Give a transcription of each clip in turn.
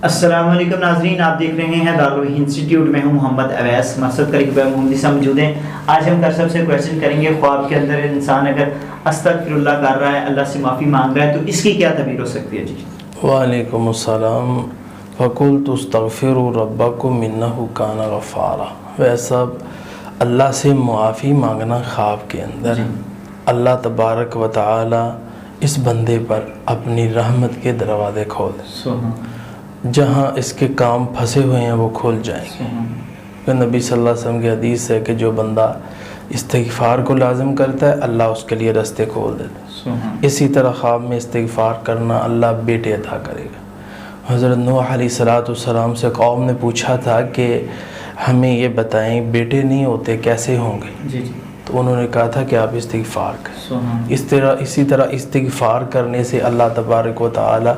السلام علیکم ناظرین، آپ دیکھ رہے ہیں دارالوحی انسٹیٹیوٹ میں ہوں محمد اویس، مقصد کریں محمدی سے موجود ہیں۔ آج ہم سب سے کویشچن کریں گے، خواب کے اندر انسان اگر استغفر اللہ کر رہا ہے، اللہ سے معافی مانگ رہا ہے، تو اس کی کیا تعبیر ہو سکتی ہے؟ جی وعلیکم السلام۔ فَقُلْتُ اسْتَغْفِرُوا رَبَّكُمْ إِنَّهُ كَانَ غَفَّارًا۔ ویسا اللہ سے معافی مانگنا خواب کے اندر، اللہ تبارک و تعالی اس بندے پر اپنی رحمت کے دروازے کھول دیں، جہاں اس کے کام پھنسے ہوئے ہیں وہ کھل جائیں گے۔ نبی صلی اللہ علیہ وسلم کی حدیث ہے کہ جو بندہ استغفار کو لازم کرتا ہے، اللہ اس کے لیے راستے کھول دیتا ہے۔ اسی طرح خواب میں استغفار کرنا، اللہ بیٹے عطا کرے گا۔ حضرت نوح علیہ السلام سے قوم نے پوچھا تھا کہ ہمیں یہ بتائیں بیٹے نہیں ہوتے کیسے ہوں گے؟ تو انہوں نے کہا تھا کہ آپ استغفار کریں۔ اسی طرح استغفار کرنے سے اللہ تبارک و تعالی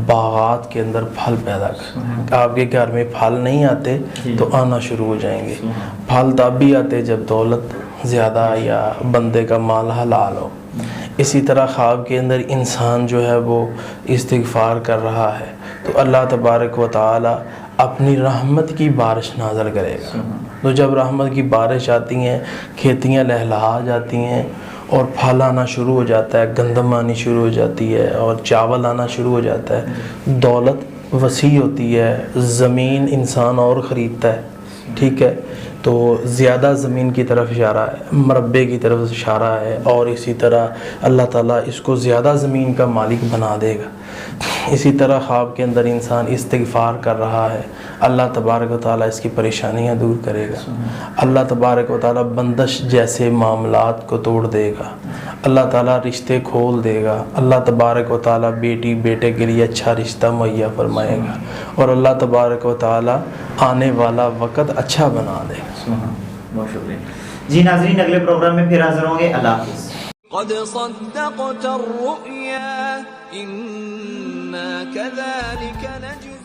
باغات کے اندر پھل پیدا کریں۔ آپ کے گھر میں پھل نہیں آتے تو آنا شروع ہو جائیں گے۔ پھل تب بھی آتے جب دولت زیادہ یا بندے کا مال حلال ہو۔ اسی طرح خواب کے اندر انسان جو ہے وہ استغفار کر رہا ہے تو اللہ تبارک و تعالی اپنی رحمت کی بارش نازل کرے گا۔ تو جب رحمت کی بارش آتی ہیں، کھیتیاں لہلہا جاتی ہیں اور پھل آنا شروع ہو جاتا ہے، گندم آنی شروع ہو جاتی ہے اور چاول آنا شروع ہو جاتا ہے، دولت وسیع ہوتی ہے، زمین انسان اور خریدتا ہے، ٹھیک ہے، تو زیادہ زمین کی طرف اشارہ ہے، مربع کی طرف اشارہ ہے، اور اسی طرح اللہ تعالیٰ اس کو زیادہ زمین کا مالک بنا دے گا۔ اسی طرح خواب کے اندر انسان استغفار کر رہا ہے، اللہ تبارک و تعالیٰ اس کی پریشانیاں دور کرے گا۔ اللہ تبارک و تعالیٰ بندش جیسے معاملات کو توڑ دے گا، اللہ تعالیٰ رشتے کھول دے گا، اللہ تبارک و تعالیٰ بیٹی بیٹے کے لیے اچھا رشتہ مہیا فرمائے گا، اور اللہ تبارک و تعالیٰ آنے والا وقت اچھا بنا دے گا۔ بہت شکریہ جی ناظرین، اگلے پروگرام میں پھر حاضر ہوں گے۔ اللہ حافظ۔ قد صدقت الرؤيا إنا كذلك نجزي